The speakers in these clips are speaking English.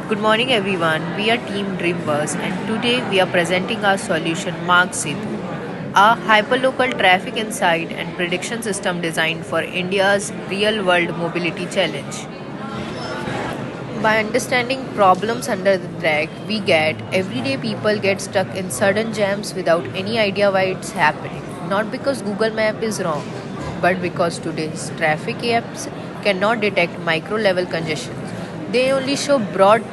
Good morning, everyone. We are Team Dreambus, and today we are presenting our solution Mark Setu, a hyperlocal traffic insight and prediction system designed for India's real world mobility challenge. By understanding problems under the track, we get everyday people get stuck in sudden jams without any idea why it's happening. Not because Google Map is wrong, but because today's traffic apps cannot detect micro level congestion. They only show broad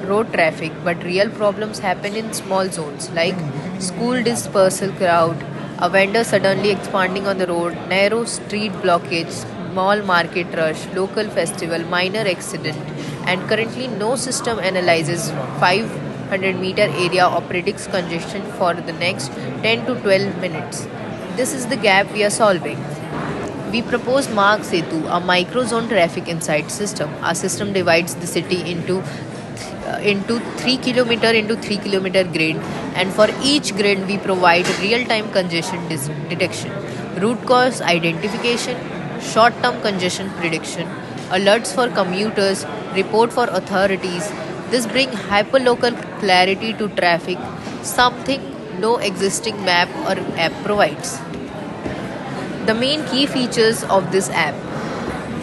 road traffic, but real problems happen in small zones like school dispersal crowd, a vendor suddenly expanding on the road, narrow street blockage, small market rush, local festival, minor accident, and currently no system analyzes 500-meter area or predicts congestion for the next 10 to 12 minutes. This is the gap we are solving. We propose Mark Setu, a microzone traffic insight system. Our system divides the city into 3 kilometer into 3 kilometer grid, and for each grid we provide real-time congestion detection, root cause identification, short-term congestion prediction, alerts for commuters, report for authorities. This brings hyperlocal clarity to traffic, something no existing map or app provides. The main key features of this app.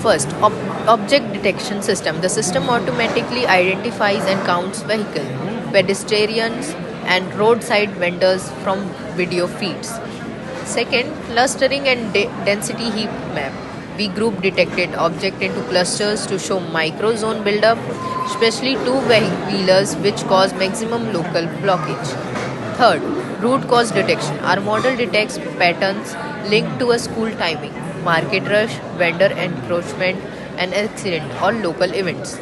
First, object detection system. The system automatically identifies and counts vehicle, pedestrians, and roadside vendors from video feeds. Second, clustering and density heat map. We group detected object into clusters to show micro zone buildup, especially two-wheelers which cause maximum local blockage. Third, root cause detection. Our model detects patterns linked to a school timing, market rush, vendor encroachment, and accident or local events.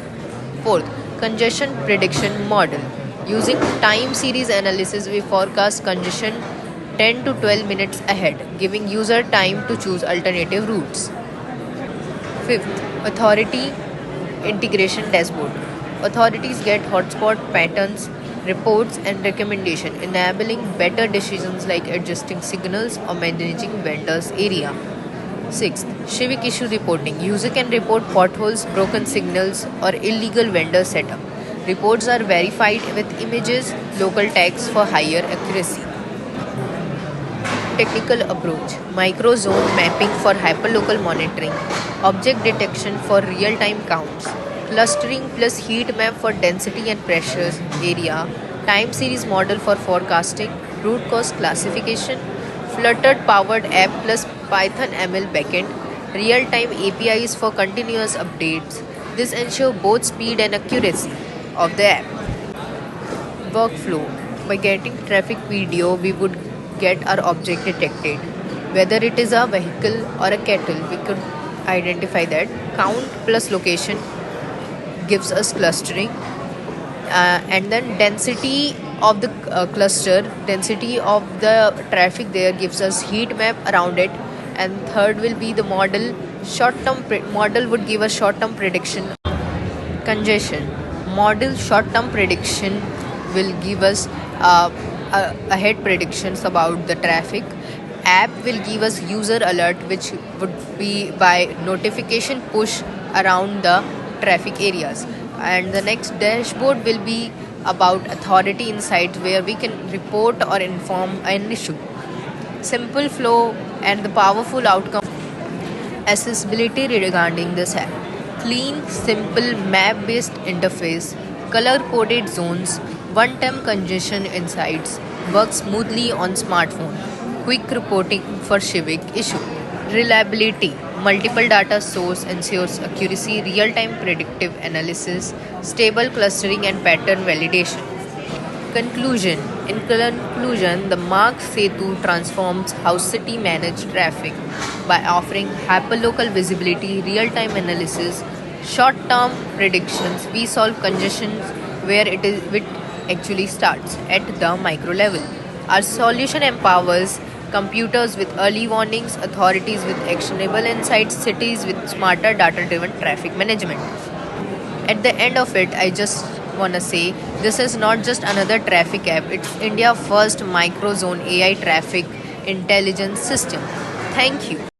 Fourth, congestion prediction model. Using time series analysis, we forecast congestion 10 to 12 minutes ahead, giving user time to choose alternative routes. Fifth, authority integration dashboard. Authorities get hotspot patterns, reports, and recommendation, enabling better decisions like adjusting signals or managing vendors area. Sixth, civic issue reporting. User can report potholes, broken signals, or illegal vendor setup. Reports are verified with images, local tags for higher accuracy. Technical approach: micro zone mapping for hyperlocal monitoring, object detection for real time counts, clustering plus heat map for density and pressures area, time series model for forecasting, root cause classification, Flutter powered app plus Python ML backend, real time APIs for continuous updates. This ensures both speed and accuracy of the app. Workflow: by getting traffic video, we would get our object detected. Whether it is a vehicle or a kettle, we could identify that. Count plus location gives us clustering, and then density of the density of the traffic there gives us heat map around it. And third will be the model. Model would give us short term prediction. Congestion model short term prediction will give us ahead predictions about the traffic. App will give us user alert, which would be by notification push around the traffic areas. And the next dashboard will be about authority insights, where we can report or inform an issue. Simple flow and the powerful outcome. Accessibility regarding this app: clean, simple, map based interface, color coded zones, one time congestion insights, work smoothly on smartphone, quick reporting for civic issue. Reliability: multiple data source ensures accuracy, real time predictive analysis, stable clustering, and pattern validation. Conclusion: in conclusion, the Mark Setu transforms how city manage traffic by offering hyperlocal visibility, real-time analysis, short-term predictions. We solve congestion where it actually starts at the micro level. Our solution empowers computers with early warnings, authorities with actionable insights, cities with smarter data-driven traffic management. At the end of it, I just want to say this is not just another traffic app, it's India's first microzone AI traffic intelligence system. Thank you.